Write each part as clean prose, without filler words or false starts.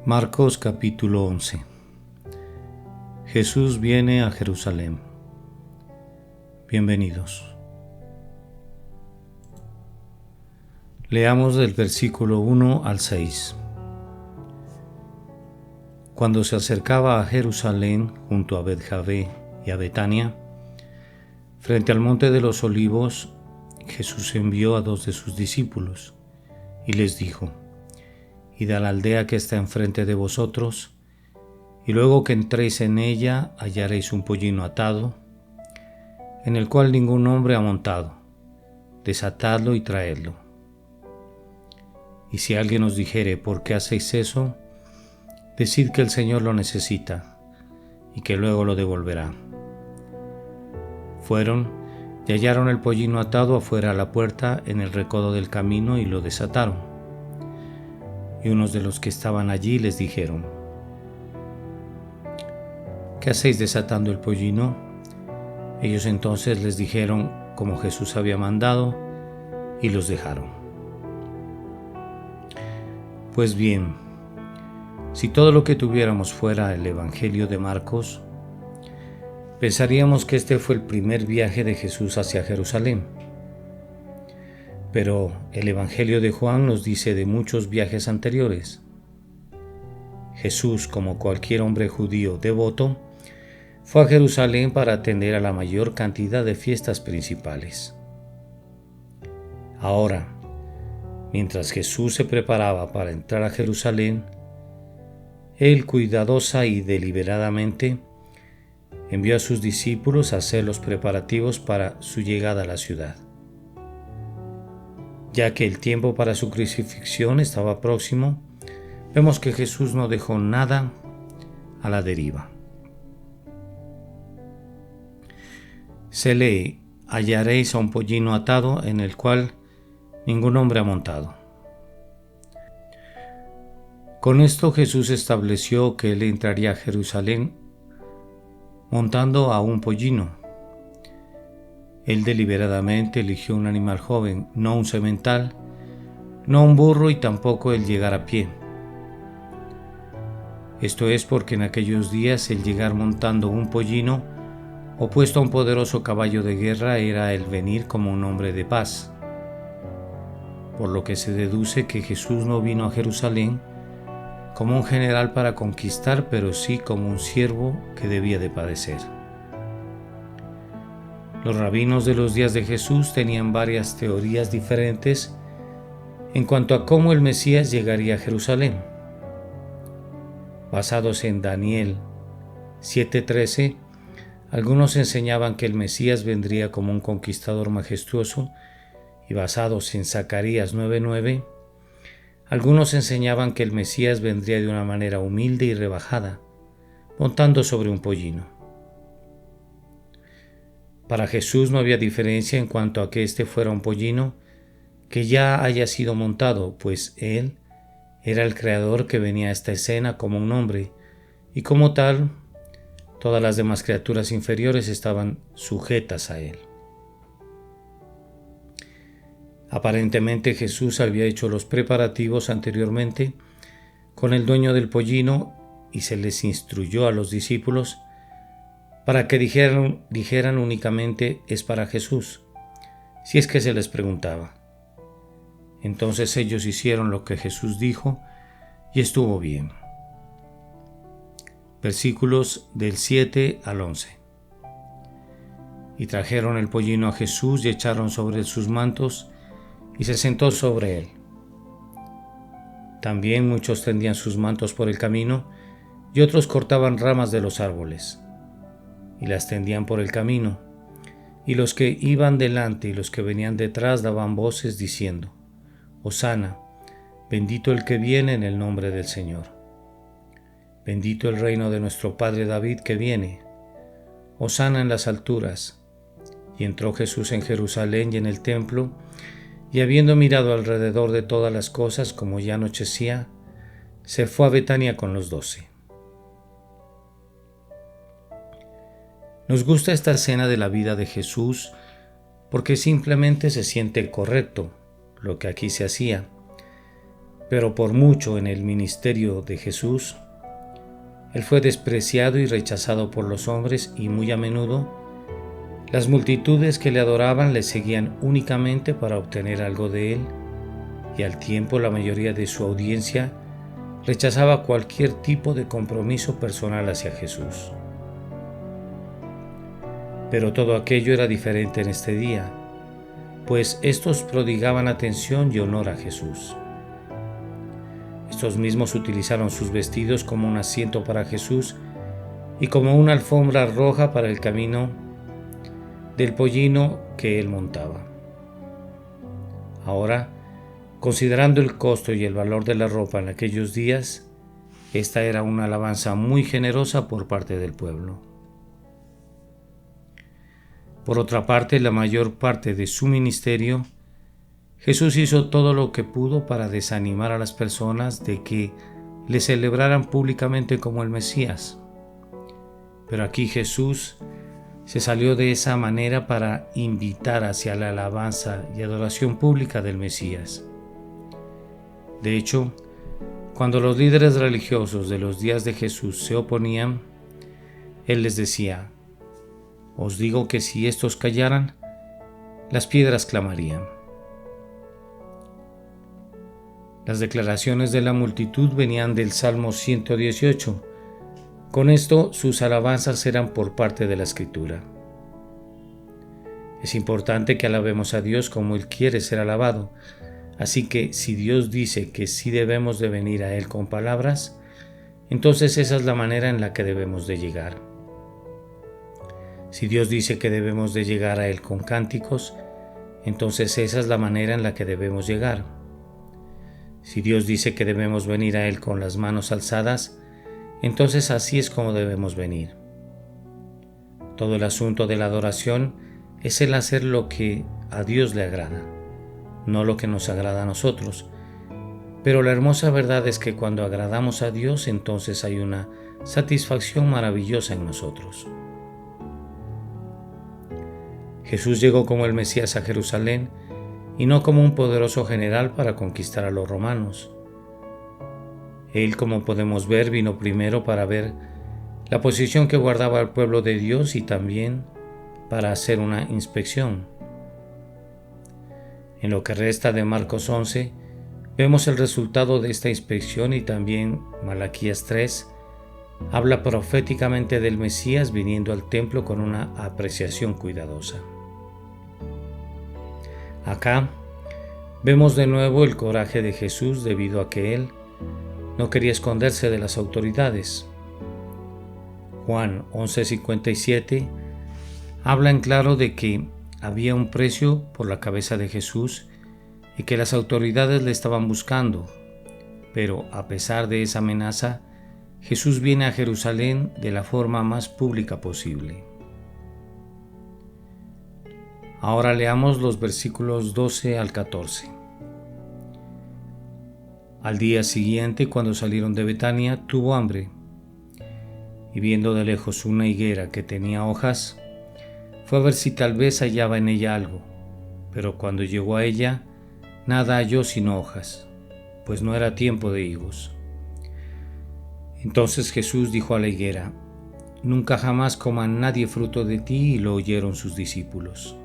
Marcos capítulo 11. Jesús viene a Jerusalén. Bienvenidos. Leamos del versículo 1 al 6. Cuando se acercaba a Jerusalén, junto a Betfagé y a Betania, frente al monte de los Olivos, Jesús envió a 2 de sus discípulos y les dijo: Id a la aldea que está enfrente de vosotros, y luego que entréis en ella hallaréis un pollino atado, en el cual ningún hombre ha montado. Desatadlo y traedlo. Y si alguien os dijere: ¿por qué hacéis eso?, decid que el Señor lo necesita, y que luego lo devolverá. Fueron y hallaron el pollino atado afuera a la puerta en el recodo del camino y lo desataron. Y unos de los que estaban allí les dijeron: ¿qué hacéis desatando el pollino? Ellos entonces les dijeron como Jesús había mandado, y los dejaron. Pues bien, si todo lo que tuviéramos fuera el Evangelio de Marcos, pensaríamos que este fue el primer viaje de Jesús hacia Jerusalén. Pero el Evangelio de Juan nos dice de muchos viajes anteriores. Jesús, como cualquier hombre judío devoto, fue a Jerusalén para atender a la mayor cantidad de fiestas principales. Ahora, mientras Jesús se preparaba para entrar a Jerusalén, Él cuidadosa y deliberadamente envió a sus discípulos a hacer los preparativos para su llegada a la ciudad. Ya que el tiempo para su crucifixión estaba próximo, vemos que Jesús no dejó nada a la deriva. Se lee: hallaréis a un pollino atado en el cual ningún hombre ha montado. Con esto Jesús estableció que Él entraría a Jerusalén montando a un pollino. Él deliberadamente eligió un animal joven, no un semental, no un burro y tampoco el llegar a pie. Esto es porque en aquellos días el llegar montando un pollino opuesto a un poderoso caballo de guerra era el venir como un hombre de paz. Por lo que se deduce que Jesús no vino a Jerusalén como un general para conquistar, pero sí como un siervo que debía de padecer. Los rabinos de los días de Jesús tenían varias teorías diferentes en cuanto a cómo el Mesías llegaría a Jerusalén. Basados en Daniel 7:13, algunos enseñaban que el Mesías vendría como un conquistador majestuoso, y basados en Zacarías 9:9, algunos enseñaban que el Mesías vendría de una manera humilde y rebajada, montando sobre un pollino. Para Jesús no había diferencia en cuanto a que este fuera un pollino que ya haya sido montado, pues Él era el Creador que venía a esta escena como un hombre, y como tal, todas las demás criaturas inferiores estaban sujetas a Él. Aparentemente Jesús había hecho los preparativos anteriormente con el dueño del pollino y se les instruyó a los discípulos para que dijeran únicamente: es para Jesús, si es que se les preguntaba. Entonces ellos hicieron lo que Jesús dijo y estuvo bien. Versículos del 7 al 11. Y trajeron el pollino a Jesús y echaron sobre él sus mantos, y se sentó sobre él. También muchos tendían sus mantos por el camino, y otros cortaban ramas de los árboles y las tendían por el camino, y los que iban delante y los que venían detrás daban voces diciendo: Hosana, bendito el que viene en el nombre del Señor. Bendito el reino de nuestro padre David que viene. Hosana en las alturas. Y entró Jesús en Jerusalén y en el templo, y habiendo mirado alrededor de todas las cosas, como ya anochecía, se fue a Betania con los 12. Nos gusta esta escena de la vida de Jesús porque simplemente se siente correcto lo que aquí se hacía, Pero por mucho en el ministerio de Jesús, Él fue despreciado y rechazado por los hombres, y muy a menudo las multitudes que le adoraban le seguían únicamente para obtener algo de Él, y al tiempo la mayoría de su audiencia rechazaba cualquier tipo de compromiso personal hacia Jesús. Pero todo aquello era diferente en este día, pues estos prodigaban atención y honor a Jesús. Estos mismos utilizaron sus vestidos como un asiento para Jesús y como una alfombra roja para el camino del pollino que él montaba. Ahora, considerando el costo y el valor de la ropa en aquellos días, esta era una alabanza muy generosa por parte del pueblo. Por otra parte, la mayor parte de su ministerio, Jesús hizo todo lo que pudo para desanimar a las personas de que le celebraran públicamente como el Mesías. Pero aquí Jesús se salió de esa manera para invitar hacia la alabanza y adoración pública del Mesías. De hecho, cuando los líderes religiosos de los días de Jesús se oponían, Él les decía: «Os digo que si estos callaran, las piedras clamarían». Las declaraciones de la multitud venían del Salmo 118. Con esto, sus alabanzas eran por parte de la Escritura. Es importante que alabemos a Dios como Él quiere ser alabado. Así que si Dios dice que sí debemos de venir a Él con palabras, entonces esa es la manera en la que debemos de llegar. Si Dios dice que debemos de llegar a Él con cánticos, entonces esa es la manera en la que debemos llegar. Si Dios dice que debemos venir a Él con las manos alzadas, entonces así es como debemos venir. Todo el asunto de la adoración es el hacer lo que a Dios le agrada, no lo que nos agrada a nosotros. Pero la hermosa verdad es que cuando agradamos a Dios, entonces hay una satisfacción maravillosa en nosotros. Jesús llegó como el Mesías a Jerusalén y no como un poderoso general para conquistar a los romanos. Él, como podemos ver, vino primero para ver la posición que guardaba el pueblo de Dios y también para hacer una inspección. En lo que resta de Marcos 11, vemos el resultado de esta inspección, y también Malaquías 3 habla proféticamente del Mesías viniendo al templo con una apreciación cuidadosa. Acá vemos de nuevo el coraje de Jesús debido a que Él no quería esconderse de las autoridades. Juan 11:57 habla en claro de que había un precio por la cabeza de Jesús y que las autoridades le estaban buscando. Pero a pesar de esa amenaza, Jesús viene a Jerusalén de la forma más pública posible. Ahora leamos los versículos 12 al 14. Al día siguiente, cuando salieron de Betania, tuvo hambre, y viendo de lejos una higuera que tenía hojas, fue a ver si tal vez hallaba en ella algo. Pero cuando llegó a ella, nada halló sino hojas, pues no era tiempo de higos. Entonces Jesús dijo a la higuera: «Nunca jamás coma nadie fruto de ti», y lo oyeron sus discípulos.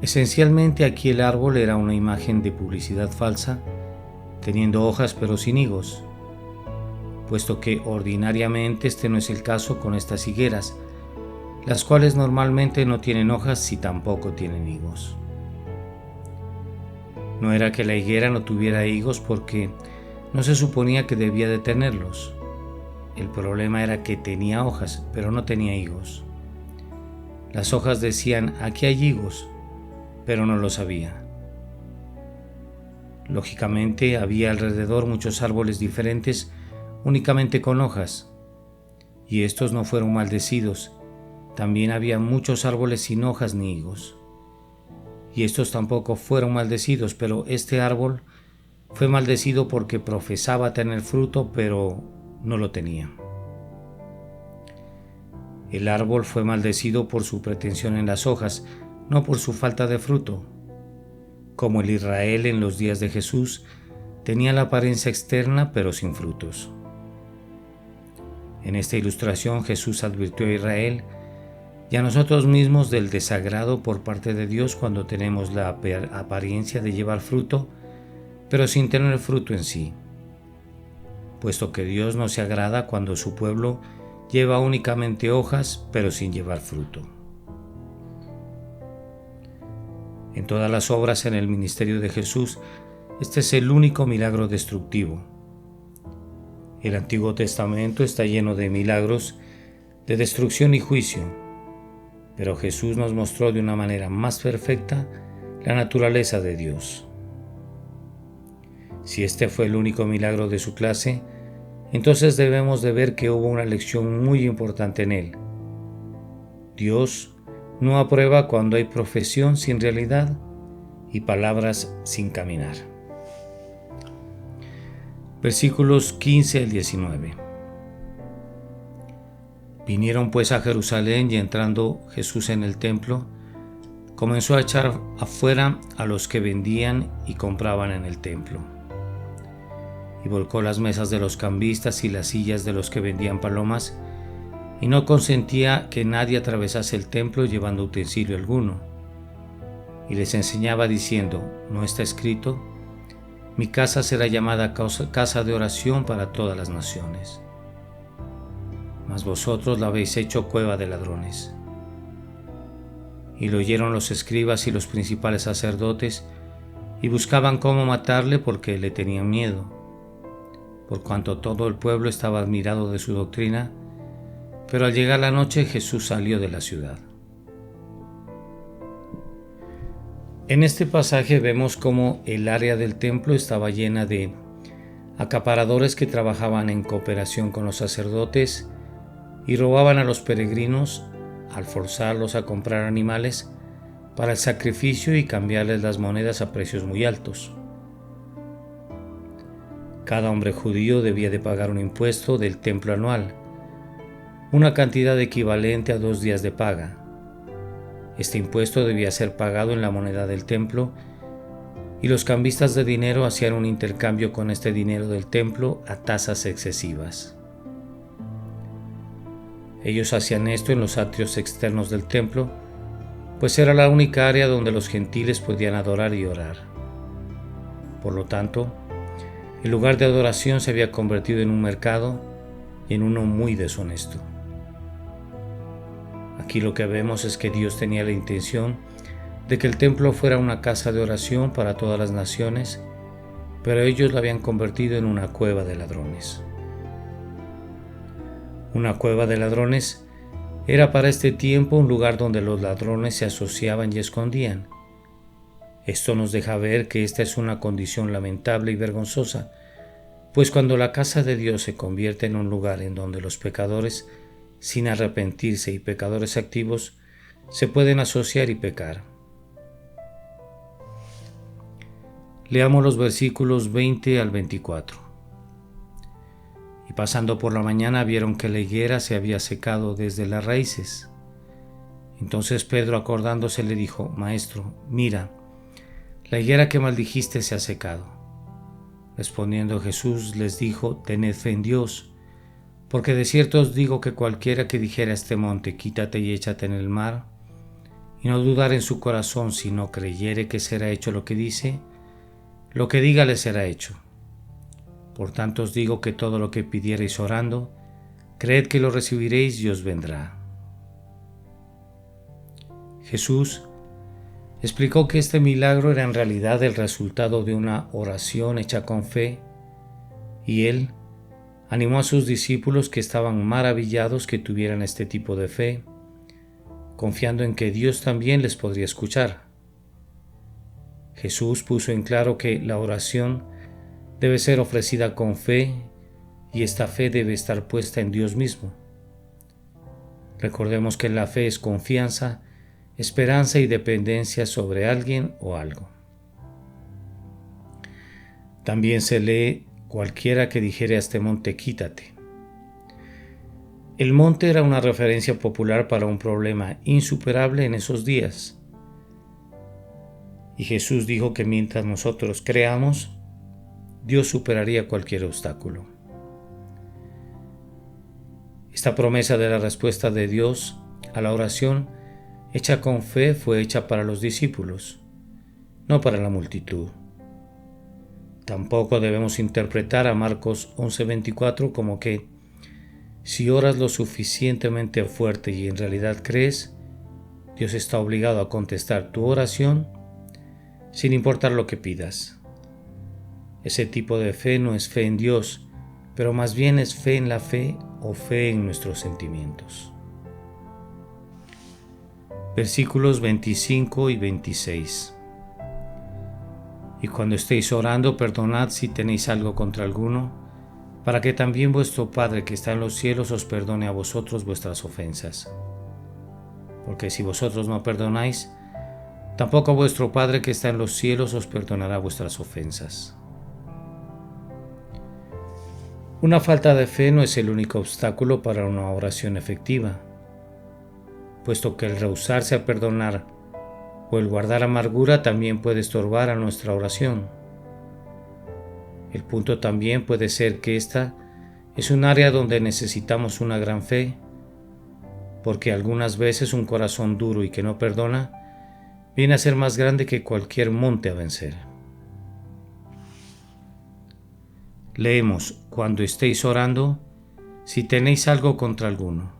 Esencialmente aquí el árbol era una imagen de publicidad falsa, teniendo hojas pero sin higos, puesto que ordinariamente este no es el caso con estas higueras, las cuales normalmente no tienen hojas y tampoco tienen higos. No era que la higuera no tuviera higos porque no se suponía que debía de tenerlos. El problema era que tenía hojas, pero no tenía higos. Las hojas decían: «Aquí hay higos», pero no lo sabía. Lógicamente había alrededor muchos árboles diferentes únicamente con hojas, y estos no fueron maldecidos. También había muchos árboles sin hojas ni higos, y estos tampoco fueron maldecidos, pero este árbol fue maldecido porque profesaba tener fruto, pero no lo tenía. El árbol fue maldecido por su pretensión en las hojas, no por su falta de fruto. como el Israel en los días de Jesús, tenía la apariencia externa pero sin frutos. En esta ilustración Jesús advirtió a Israel y a nosotros mismos del desagrado por parte de Dios cuando tenemos la apariencia de llevar fruto, pero sin tener fruto en sí, puesto que Dios no se agrada cuando su pueblo lleva únicamente hojas, pero sin llevar fruto. En todas las obras en el ministerio de Jesús, este es el único milagro destructivo. El Antiguo Testamento está lleno de milagros de destrucción y juicio, pero Jesús nos mostró de una manera más perfecta la naturaleza de Dios. Si este fue el único milagro de su clase, entonces debemos de ver que hubo una lección muy importante en él. Dios no aprueba cuando hay profesión sin realidad y palabras sin caminar. Versículos 15 al 19. Vinieron pues a Jerusalén y entrando Jesús en el templo, comenzó a echar afuera a los que vendían y compraban en el templo. Y volcó las mesas de los cambistas y las sillas de los que vendían palomas, y no consentía que nadie atravesase el templo llevando utensilio alguno. Y les enseñaba diciendo: ¿no está escrito? Mi casa será llamada casa de oración para todas las naciones. Mas vosotros la habéis hecho cueva de ladrones. Y lo oyeron los escribas y los principales sacerdotes, y buscaban cómo matarle porque le tenían miedo, por cuanto todo el pueblo estaba admirado de su doctrina. Pero al llegar la noche Jesús salió de la ciudad. En este pasaje vemos cómo el área del templo estaba llena de acaparadores que trabajaban en cooperación con los sacerdotes y robaban a los peregrinos al forzarlos a comprar animales para el sacrificio y cambiarles las monedas a precios muy altos. Cada hombre judío debía de pagar un impuesto del templo anual, una cantidad equivalente a 2 días de paga. Este impuesto debía ser pagado en la moneda del templo, y los cambistas de dinero hacían un intercambio con este dinero del templo a tasas excesivas. Ellos hacían esto en los atrios externos del templo, pues era la única área donde los gentiles podían adorar y orar. Por lo tanto, el lugar de adoración se había convertido en un mercado y en uno muy deshonesto. Aquí lo que vemos es que Dios tenía la intención de que el templo fuera una casa de oración para todas las naciones, pero ellos la habían convertido en una cueva de ladrones. Una cueva de ladrones era para este tiempo un lugar donde los ladrones se asociaban y escondían. Esto nos deja ver que esta es una condición lamentable y vergonzosa, pues cuando la casa de Dios se convierte en un lugar en donde los pecadores, sin arrepentirse, y pecadores activos, se pueden asociar y pecar. Leamos los versículos 20 al 24. Y pasando por la mañana vieron que la higuera se había secado desde las raíces. Entonces Pedro, acordándose, le dijo: Maestro, mira, la higuera que maldijiste se ha secado. Respondiendo Jesús les dijo: Tened fe en Dios, porque de cierto os digo que cualquiera que dijera a este monte: quítate y échate en el mar, y no dudar en su corazón, sino creyere que será hecho lo que dice, lo que diga le será hecho. Por tanto os digo que todo lo que pidiereis orando, creed que lo recibiréis y os vendrá. Jesús explicó que este milagro era en realidad el resultado de una oración hecha con fe, y él animó a sus discípulos, que estaban maravillados que tuvieran este tipo de fe, confiando en que Dios también les podría escuchar. Jesús puso en claro que la oración debe ser ofrecida con fe, y esta fe debe estar puesta en Dios mismo. Recordemos que la fe es confianza, esperanza y dependencia sobre alguien o algo. También se lee: cualquiera que dijere a este monte: quítate. El monte era una referencia popular para un problema insuperable en esos días. Y Jesús dijo que mientras nosotros creamos, Dios superaría cualquier obstáculo. Esta promesa de la respuesta de Dios a la oración hecha con fe fue hecha para los discípulos, no para la multitud. Tampoco debemos interpretar a Marcos 11:24 como que si oras lo suficientemente fuerte y en realidad crees, Dios está obligado a contestar tu oración sin importar lo que pidas. Ese tipo de fe no es fe en Dios, pero más bien es fe en la fe o fe en nuestros sentimientos. Versículos 25 y 26. Y cuando estéis orando, perdonad si tenéis algo contra alguno, para que también vuestro Padre que está en los cielos os perdone a vosotros vuestras ofensas. Porque si vosotros no perdonáis, tampoco vuestro Padre que está en los cielos os perdonará vuestras ofensas. Una falta de fe no es el único obstáculo para una oración efectiva, puesto que el rehusarse a perdonar o el guardar amargura también puede estorbar a nuestra oración. El punto también puede ser que esta es un área donde necesitamos una gran fe, porque algunas veces un corazón duro y que no perdona viene a ser más grande que cualquier monte a vencer. Leemos: cuando estéis orando, si tenéis algo contra alguno.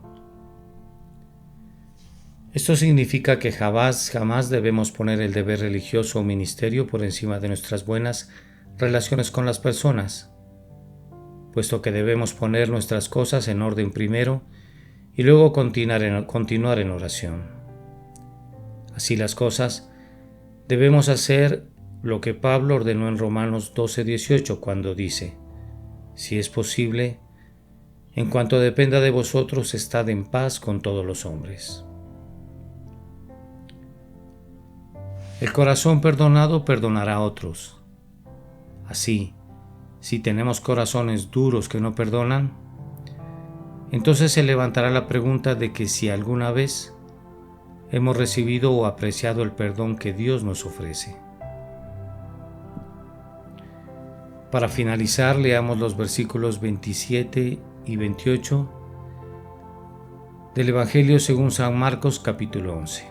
Esto significa que jamás debemos poner el deber religioso o ministerio por encima de nuestras buenas relaciones con las personas, puesto que debemos poner nuestras cosas en orden primero y luego continuar en oración. Así las cosas, debemos hacer lo que Pablo ordenó en Romanos 12:18 cuando dice: si es posible, en cuanto dependa de vosotros, estad en paz con todos los hombres. El corazón perdonado perdonará a otros. Así, si tenemos corazones duros que no perdonan, entonces se levantará la pregunta de que si alguna vez hemos recibido o apreciado el perdón que Dios nos ofrece. Para finalizar, leamos los versículos 27 y 28 del Evangelio según San Marcos capítulo 11.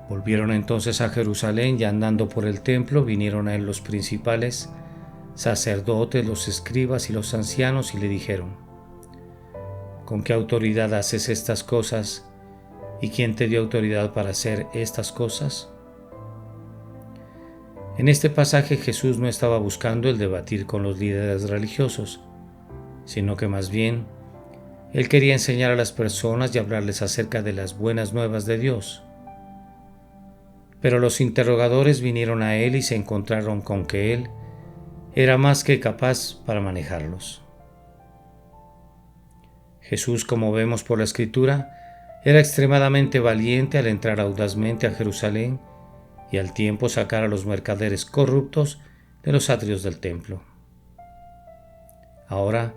Volvieron entonces a Jerusalén y andando por el templo vinieron a él los principales sacerdotes, los escribas y los ancianos y le dijeron: ¿con qué autoridad haces estas cosas? ¿Y quién te dio autoridad para hacer estas cosas? En este pasaje Jesús no estaba buscando el debatir con los líderes religiosos, sino que más bien Él quería enseñar a las personas y hablarles acerca de las buenas nuevas de Dios. Pero los interrogadores vinieron a Él y se encontraron con que Él era más que capaz para manejarlos. Jesús, como vemos por la Escritura, era extremadamente valiente al entrar audazmente a Jerusalén y al tiempo sacar a los mercaderes corruptos de los atrios del templo. Ahora,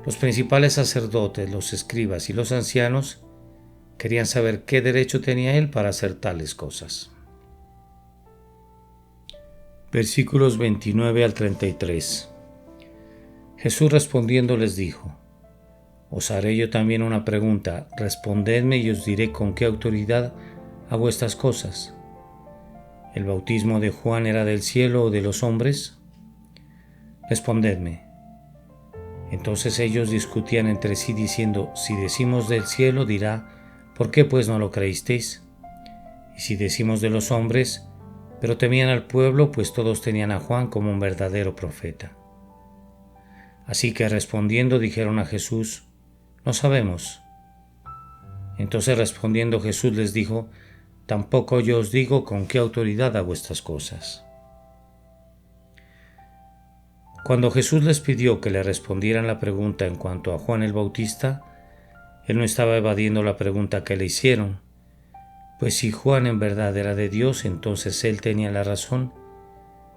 los principales sacerdotes, los escribas y los ancianos querían saber qué derecho tenía Él para hacer tales cosas. Versículos 29 al 33. Jesús respondiendo les dijo: os haré yo también una pregunta, respondedme y os diré con qué autoridad hago estas cosas. ¿El bautismo de Juan era del cielo o de los hombres? Respondedme. Entonces ellos discutían entre sí diciendo: si decimos del cielo, dirá: ¿por qué pues no lo creísteis? Y si decimos de los hombres, pero temían al pueblo, pues todos tenían a Juan como un verdadero profeta. Así que respondiendo dijeron a Jesús: no sabemos. Entonces respondiendo Jesús les dijo: tampoco yo os digo con qué autoridad hago estas cosas. Cuando Jesús les pidió que le respondieran la pregunta en cuanto a Juan el Bautista, Él no estaba evadiendo la pregunta que le hicieron, pues si Juan en verdad era de Dios, entonces Él tenía la razón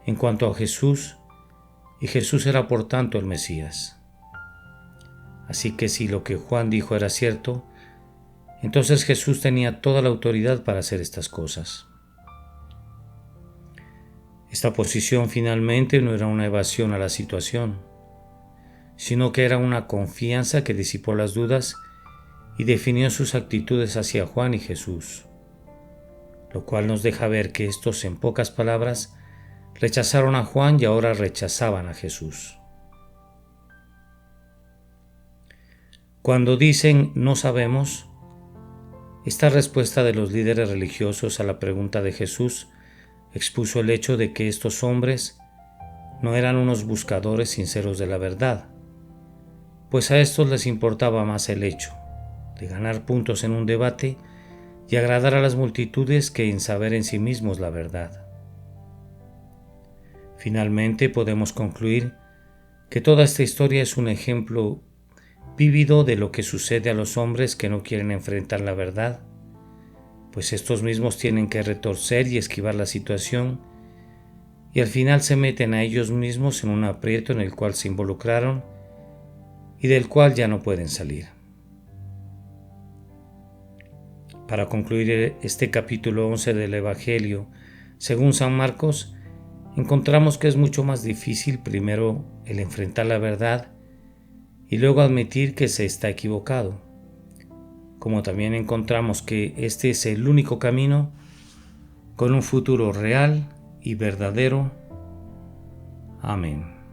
en cuanto a Jesús, y Jesús era por tanto el Mesías. Así que si lo que Juan dijo era cierto, entonces Jesús tenía toda la autoridad para hacer estas cosas. Esta posición finalmente no era una evasión a la situación, sino que era una confianza que disipó las dudas y definió sus actitudes hacia Juan y Jesús, lo cual nos deja ver que estos, en pocas palabras, rechazaron a Juan y ahora rechazaban a Jesús. Cuando dicen no sabemos, esta respuesta de los líderes religiosos a la pregunta de Jesús expuso el hecho de que estos hombres no eran unos buscadores sinceros de la verdad, pues a estos les importaba más el hecho de ganar puntos en un debate y agradar a las multitudes que en saber en sí mismos la verdad. Finalmente podemos concluir que toda esta historia es un ejemplo vívido de lo que sucede a los hombres que no quieren enfrentar la verdad, pues estos mismos tienen que retorcer y esquivar la situación y al final se meten a ellos mismos en un aprieto en el cual se involucraron y del cual ya no pueden salir. Para concluir este capítulo 11 del Evangelio, según San Marcos, encontramos que es mucho más difícil primero el enfrentar la verdad y luego admitir que se está equivocado, como también encontramos que este es el único camino con un futuro real y verdadero. Amén.